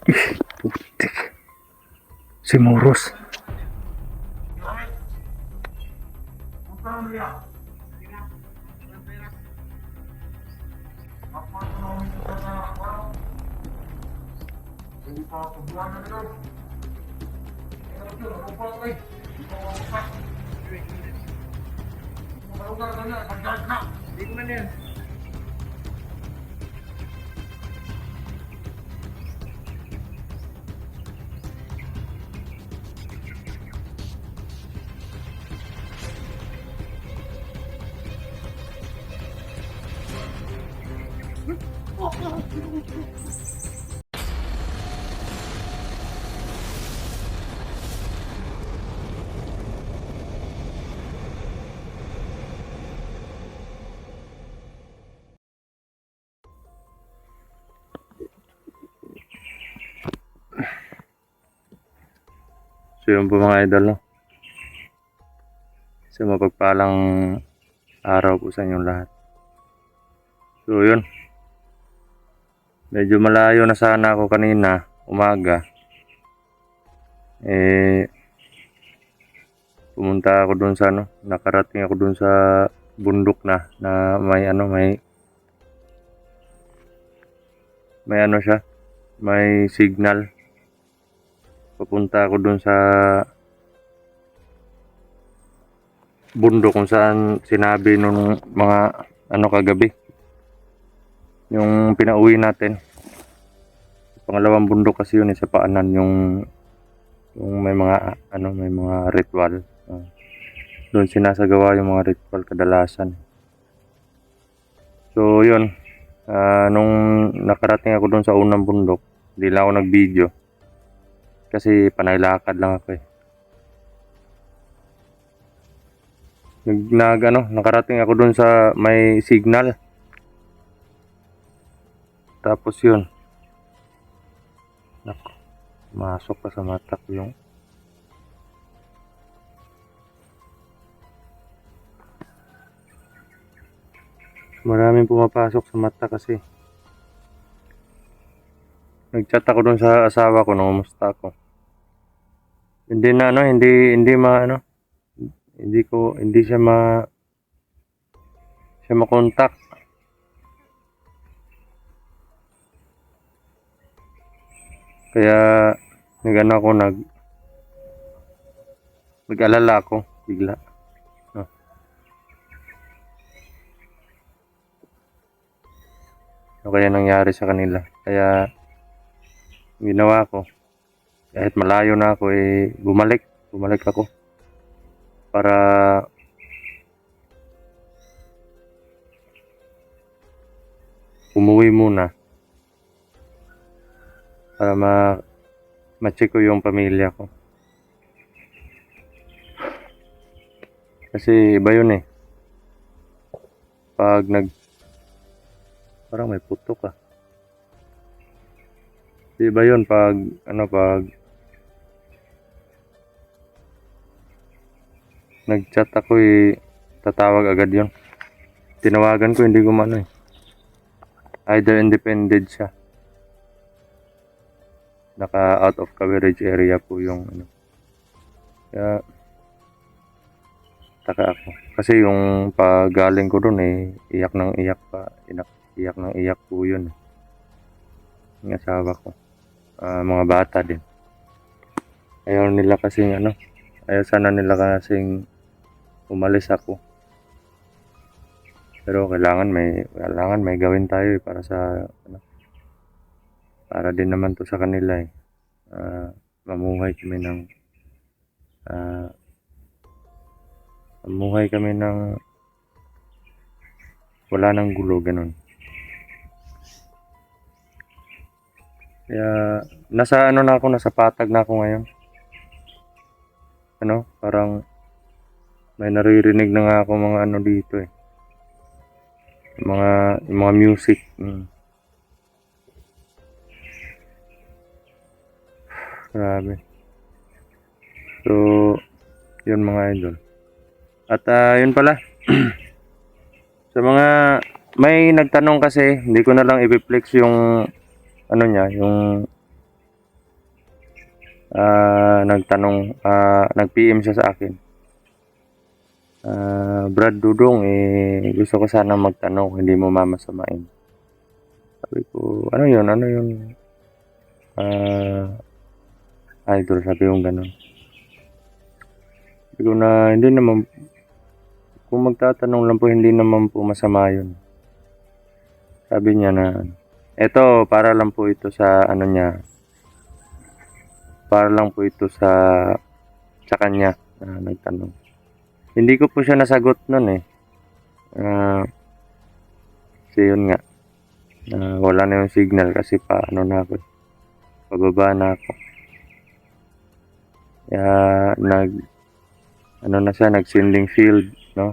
Putik. Si Moros. So yun po mga idol, no? Sa mapagpalang araw po sa inyong lahat. So yun, medyo malayo na sana ako kanina, umaga. Pumunta ako dun sa nakarating ako dun sa bundok na may siya, may signal. Papunta ako dun sa bundok kung saan sinabi nung mga kagabi, yung pinauwi natin. Pangalawang bundok kasi yun, sa paanan, yung may mga ritual. Doon sinasagawa yung mga ritual kadalasan. So yun, nung nakarating ako doon sa unang bundok, hindi lang ako nag-video kasi panaylakad lang ako eh. Nakarating ako doon sa may signal. Tapos yun, masok pa sa mata ko yung maraming pumapasok sa mata kasi nag-chat ako dun sa asawa ko, kumusta ako. Hindi siya makontak. Kaya nag-alala ako bigla. Ano kaya nangyari sa kanila? Kaya ginawa ko, kahit malayo na ako, bumalik ako para umuwi muna para ma-check ko yung pamilya ko. Kasi iba yun eh. Pag parang may putok ah. Iba yun pag nag-chat ako tatawag agad yun. Tinawagan ko, hindi gumano eh. Either independent siya. Naka out of coverage area po yung Kaya taka ako. Kasi yung pagaling ko dun iyak ng iyak pa. Iyak ng iyak po yun. Yung asawa ko. Mga bata din. Ayaw sana nila kasing umalis ako. Pero kailangan may gawin tayo para sa para din naman to sa kanila mamuhay kami ng wala nang gulo, ganun. Kaya nasa patag na ako ngayon. Parang may naririnig na nga ako mga dito eh. Yung mga music. Grabe. So, yun mga idol. At yun pala. Sa mga may nagtanong kasi, hindi ko na lang i-flex yung yung nag-PM siya sa akin. Brad Dudong, gusto ko sana magtanong, hindi mo mamasamain. Sabi ko, ano yun? Idol, sabi ko ganun. Sabi ko na, hindi naman, kung magtatanong lang po, hindi naman po masama yun. Sabi niya na, eto, para lang po ito sa, para lang po ito sa kanya, na nagtanong. Hindi ko po siya nasagot nun eh. Kasi yun nga, wala na yung signal kasi na ako. Pababa na ako. Kaya nag-sending field, no?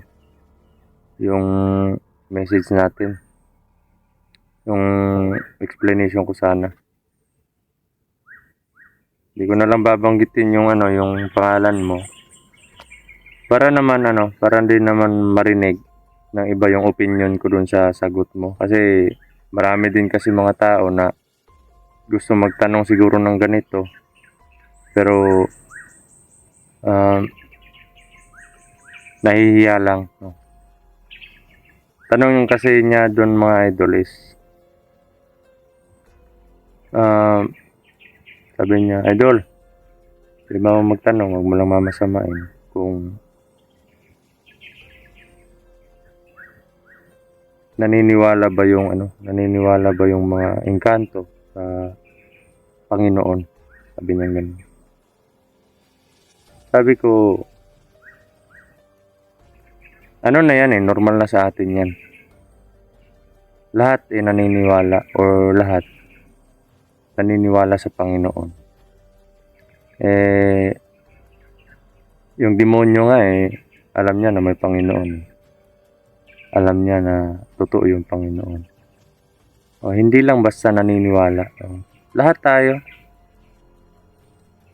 Yung message natin. Yung explanation ko sana. Hindi ko na lang babanggitin yung yung pangalan mo. Para din naman marinig ng iba yung opinion ko dun sa sagot mo. Kasi marami din kasi mga tao na gusto magtanong siguro ng ganito. Pero nahihiya lang. No? Tanong yung kasi niya dun mga idol is sabi niya, idol, di ba mo magtanong, huwag mo lang mamasamain kung naniniwala ba yung mga engkanto sa Panginoon. Sabi niya ganun. Sabi ko, na yan normal na sa atin yan. Lahat naniniwala or lahat naniniwala sa Panginoon. Yung demonyo nga alam niya na may Panginoon. Alam niya na totoo yung Panginoon. Hindi lang basta naniniwala. Lahat tayo.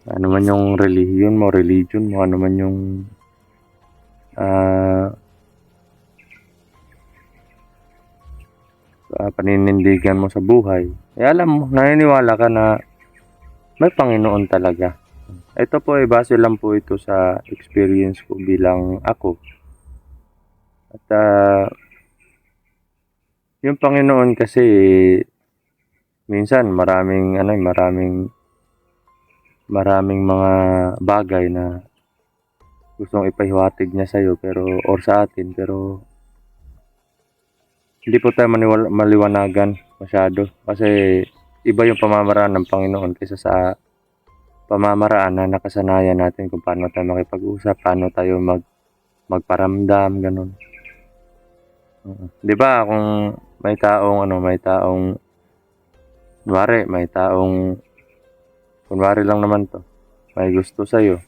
Ano man yung religion mo, ano man yung paninindigan mo sa buhay. Alam mo, naniniwala ka na may Panginoon talaga. Ito po base lang po ito sa experience ko bilang ako. At yung Panginoon kasi minsan maraming mga bagay na gustong ipahiwatig niya sa iyo or sa atin pero hindi po tayo maliwanagan masyado kasi iba yung pamamaraan ng Panginoon kaysa sa pamamaraan na nakasanayan natin kung paano tayo makipag-usap, paano tayo magparamdam, ganun. Di ba kung may taong kunwari lang naman to, may gusto sa'yo,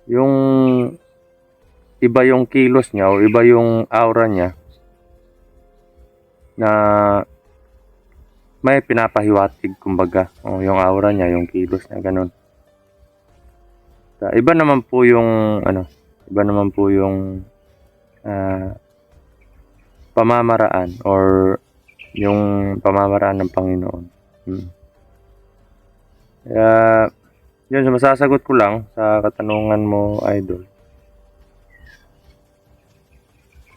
yung iba yung kilos niya o iba yung aura niya na may pinapahiwatig kumbaga, yung aura niya, yung kilos niya, ganun. Iba naman po yung pamamaraan or yung pamamaraan ng Panginoon. Kaya yun, masasagot ko lang sa katanungan mo, idol.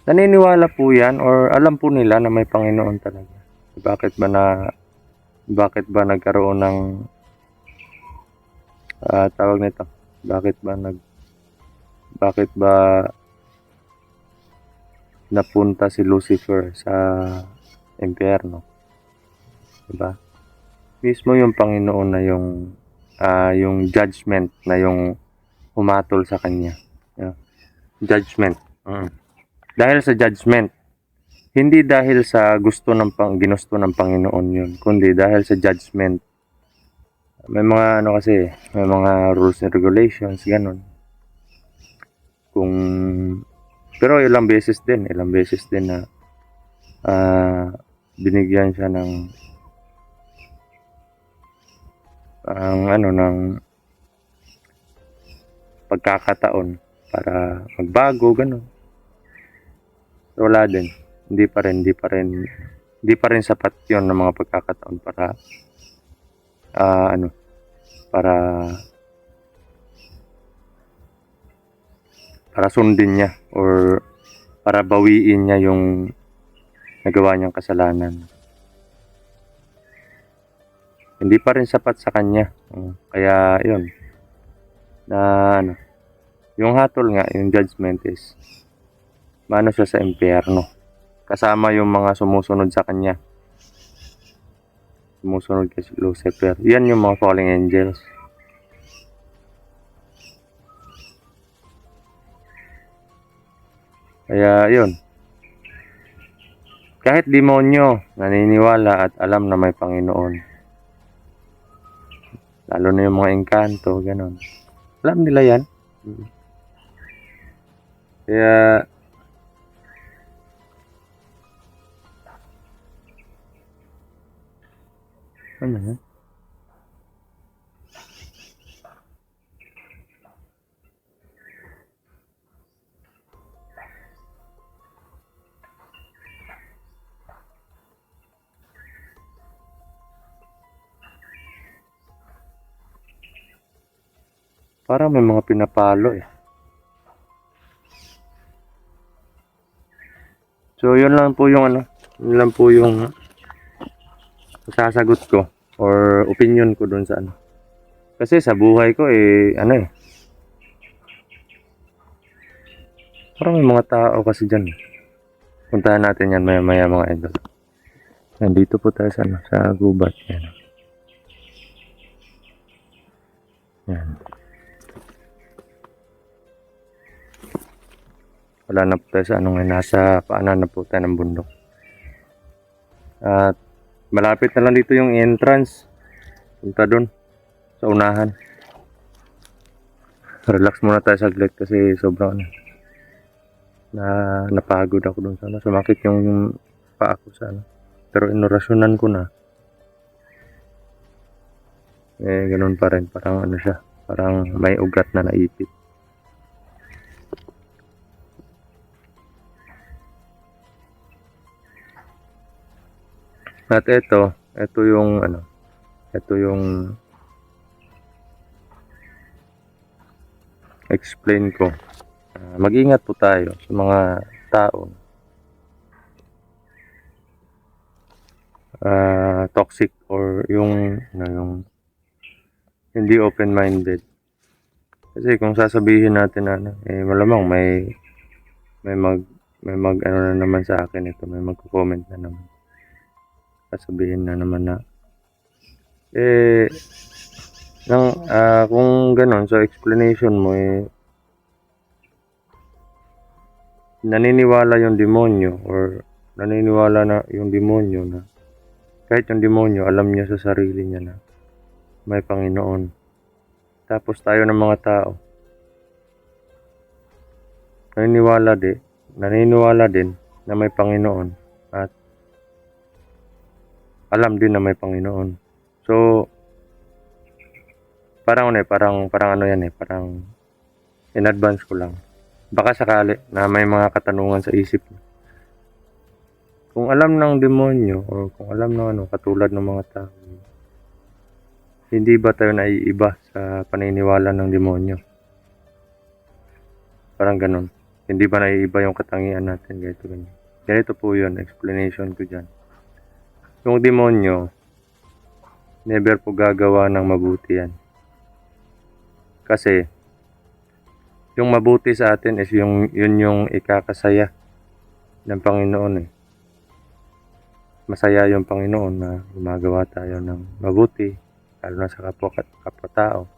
Naniniwala po yan or alam po nila na may Panginoon talaga. Bakit ba nagkaroon ng tawag nito? Bakit ba napunta si Lucifer sa impyerno? Diba? Mismo yung Panginoon na yung judgment na yung humatol sa kanya. Yeah. Judgment. Dahil sa judgment, hindi dahil sa ginusto ng Panginoon yun, kundi dahil sa judgment. May mga may mga rules and regulations, ganun. Pero ilang beses din na binigyan siya ng pagkakataon para magbago, ganun. Pero wala din. Hindi pa rin sapat 'yon ng mga pagkakataon para para sundin niya or para bawiin niya yung nagawa niyang kasalanan. Hindi pa rin sapat sa kanya. Kaya yun, na ano, yung hatol nga, yung judgment is maano siya sa impyerno. Kasama yung mga sumusunod sa kanya. Sumusunod kay Lucifer. Yan yung mga falling angels. Kaya yun. Kahit demonyo, naniniwala at alam na may Panginoon. Lalo na yung mga engkanto, gano'n. Alam nila yan. Kaya, ano yan? Parang may mga pinapalo eh. So, yun lang po yung ano, yun lang po yung sasagot ko or opinion ko dun sa ano. Kasi sa buhay ko eh, ano eh, parang may mga tao kasi dyan. Puntahan natin yan maya mga idol. Nandito po tayo sa, ano, sa gubat. Yan. Yan. Wala na po tayo sa ano ngayon. Nasa paanan na po tayo ng bundok. At malapit na lang dito yung entrance. Punta dun sa unahan. Relax muna tayo saglit kasi sobrang ano, napagod ako dun sa ano. Sumakit yung paa ko sa ano. Pero inorasyonan ko na. Eh ganun pa rin. Parang ano siya. Parang may ugat na naipit. At ito yung ano, ito yung explain ko. Mag-ingat po tayo sa mga tao toxic or yung ano, yung hindi open-minded. Kasi kung sasabihin natin na ano, eh malamang may mag ano na naman sa akin ito, may magko-comment na naman. Sasabihin na naman na kung gano'n, so explanation mo eh naniniwala yung demonyo or naniniwala na yung demonyo na kahit yung demonyo alam niya sa sarili niya na may Panginoon. Tapos tayo ng mga tao naniniwala din na may Panginoon at alam din na may Panginoon. So parang ano yan eh, parang in advance ko lang. Baka sakali na may mga katanungan sa isip mo. Kung alam ng demonyo o kung alam ng ano, katulad ng mga tao, hindi ba tayo naiiba sa paniniwala ng demonyo? Parang ganun. Hindi ba naiiba yung katangian natin? Ganito po yun, explanation ko dyan. Yung demonyo, never po gagawa ng mabuti yan. Kasi, yung mabuti sa atin is yun yung ikakasaya ng Panginoon eh. Masaya yung Panginoon na gumagawa tayo ng mabuti, lalo na sa kapwa-tao.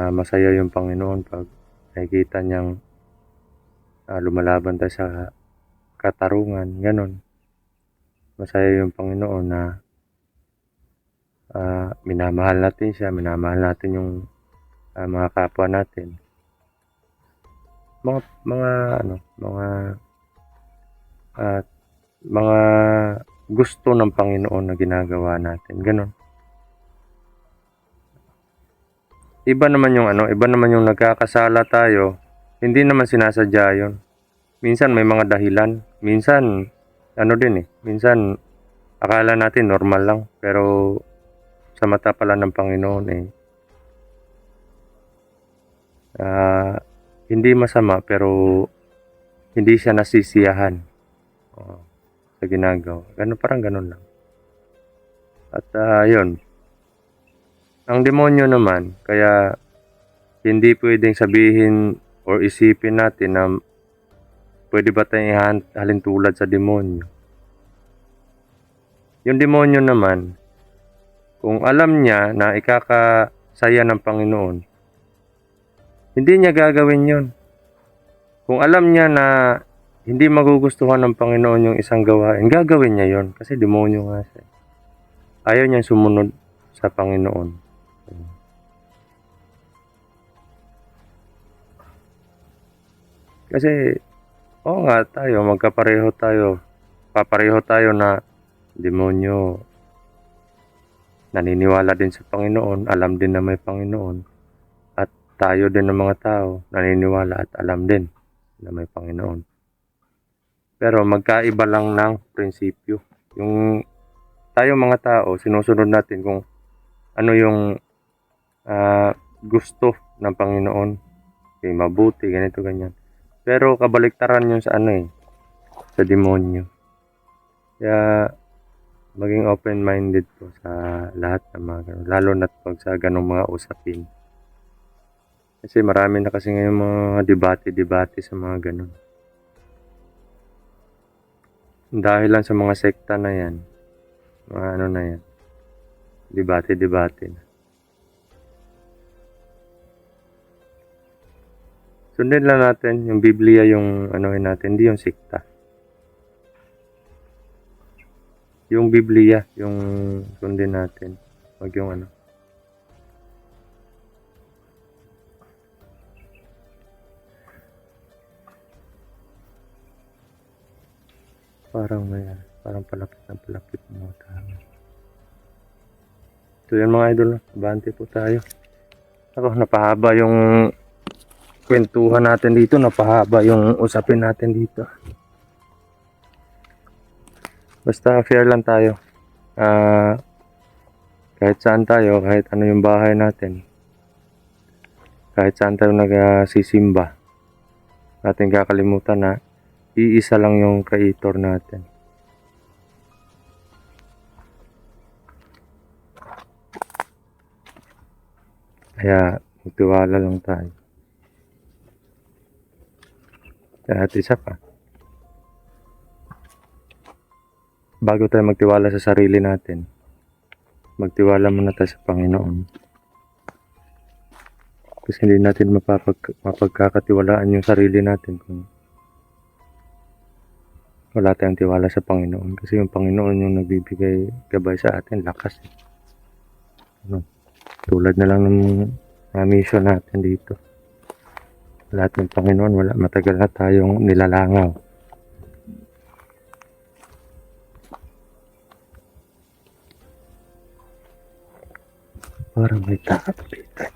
Masaya yung Panginoon pag nakikita niyang lumalaban tayo sa katarungan, ganon. Masaya yung Panginoon na minamahal natin siya, minamahal natin yung mga kapwa natin. Mga gusto ng Panginoon na ginagawa natin, ganon. Iba naman yung nagkakasala tayo, hindi naman sinasadya yun. Minsan may mga dahilan, minsan minsan akala natin normal lang, pero sa mata pala ng Panginoon hindi masama pero hindi siya nasisiyahan sa ginagawa. Parang ganun lang. At yun. Ang demonyo naman, kaya hindi pwedeng sabihin or isipin natin na pwede ba tayong halintulad sa demonyo. Yung demonyo naman, kung alam niya na ikakasaya ng Panginoon, hindi niya gagawin yun. Kung alam niya na hindi magugustuhan ng Panginoon yung isang gawain, gagawin niya yun. Kasi demonyo nga siya. Ayaw niya sumunod sa Panginoon. Kasi, oo nga tayo, magkapareho tayo. Papareho tayo na demonyo. Naniniwala din sa Panginoon, alam din na may Panginoon. At tayo din ng mga tao, naniniwala at alam din na may Panginoon. Pero magkaiba lang ng prinsipyo. Yung tayo mga tao, sinusunod natin kung ano yung gusto ng Panginoon. Okay, mabuti, ganito, ganyan. Pero kabaliktaran yun sa sa demonyo. Kaya maging open-minded po sa lahat ng mga ganun. Lalo na pag sa ganung mga usapin. Kasi marami na kasi ngayon mga debate sa mga ganun. Dahil lang sa mga sekta na yan. Mga na yan. Debate na. Sundin lang natin yung Biblia yung natin, hindi yung sekta. Yung Biblia, yung sundin natin. Wag yung parang palapit ng mga tao. So yan mga idol, abante po tayo. Ako, napahaba yung kwentuhan natin dito, napahaba yung usapin natin dito. Basta fair lang tayo. Kahit saan tayo, kahit ano yung bahay natin, kahit saan tayo nagsisimba, natin kakalimutan na iisa lang yung Creator natin. Kaya magtiwala lang tayo. At isa pa, bago tayo magtiwala sa sarili natin, magtiwala muna tayo sa Panginoon. Kasi hindi natin mapagkakatiwalaan yung sarili natin kung wala tayong tiwala sa Panginoon. Kasi yung Panginoon yung nagbibigay gabay sa atin, lakas. Tulad na lang ng mission natin dito. Lahat ng Panginoon, wala, matagal na tayong nilalangaw. Parang may tao dito.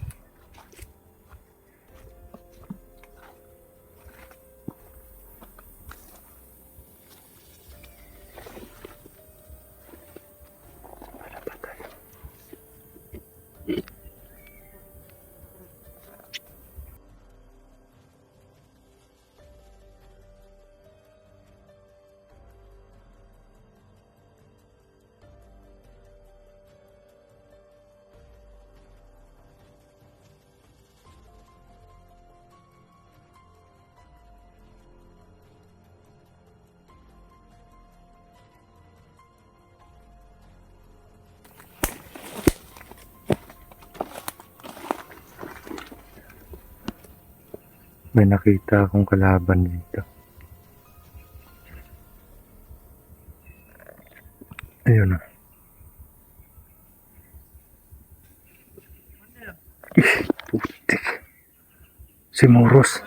May nakita akong kalaban dito. Ayun na. Putik. Si Moros.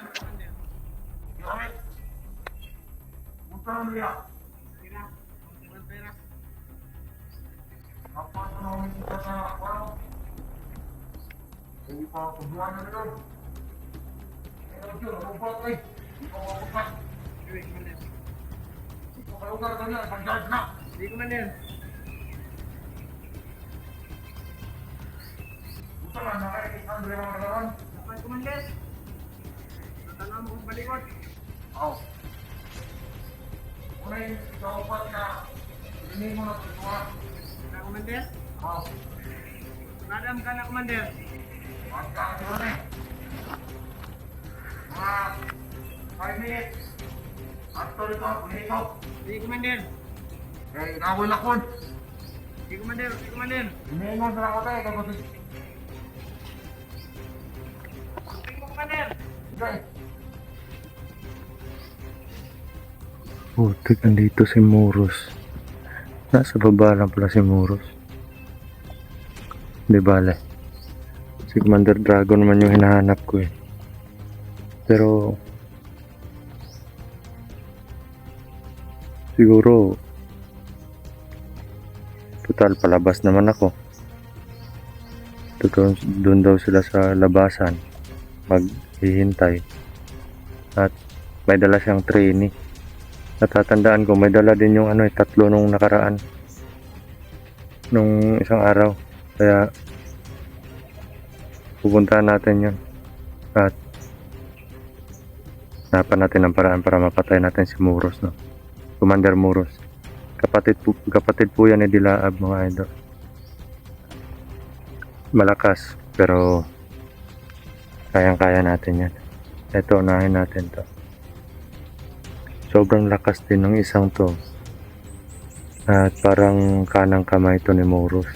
Dapat Commander. Tanong mo kung balikot. Oh. Una yung ikaupat na hindi mo na tutuwa. Ka Commander. Oh. Nadam ka na Commander. At doon eh. Mga 5 minutes. At tuloy ko, punito. Sige Commander. Eh, inawal ako. Sige Commander. Sige Commander. Hinihingon na ako tayo. Tapos, Sige mo Commander. sige. Putik, nandito si Muros. Nasa baba lang pala si Muros. Di bale. Si Commander Dragon naman yung hinahanap ko eh. Pero siguro total palabas naman ako. Doon daw sila sa labasan maghihintay. At may dala siyang trainee. Natatandaan ko may dala din yung tatlo nung nakaraan nung isang araw, kaya pupuntahan natin yun at hanapan natin ang paraan para mapatay natin si Muros, no? Commander Muros, kapatid po yan ni Dilaab, mga idol. Malakas pero kayang-kaya natin yan. Ito, unahin natin to. Sobrang lakas din ng isang to. At parang kanang kamay to ni Muros.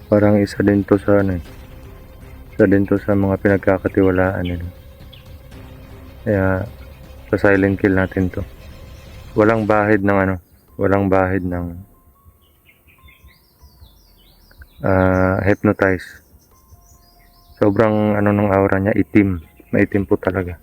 Parang isa din to sa isa din to sa mga pinagkakatiwalaan nila. Kaya sa silent kill natin to. Walang bahid ng walang bahid ng hypnotize. Sobrang ng aura niya, itim. Maitim po talaga.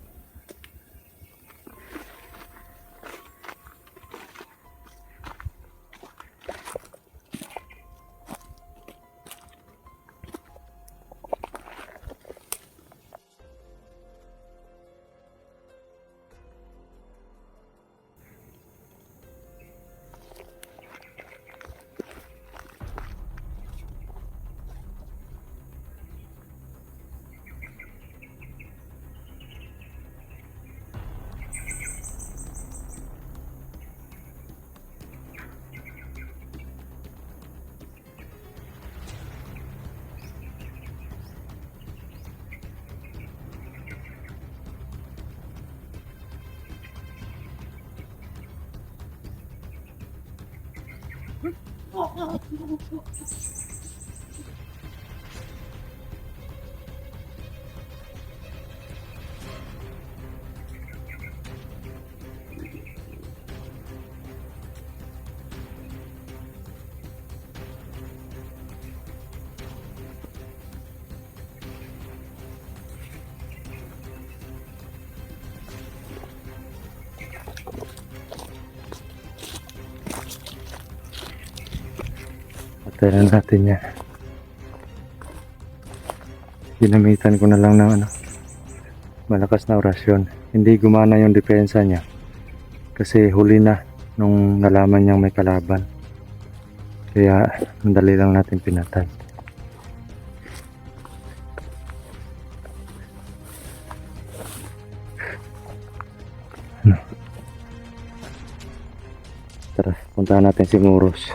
Patayin natin niya. Ginamitan ko na lang ng malakas na orasyon. Hindi gumana yung depensa niya. Kasi huli na nung nalaman niyang may kalaban. Kaya mandali lang natin pinatay. Tara, puntahan natin si Muros.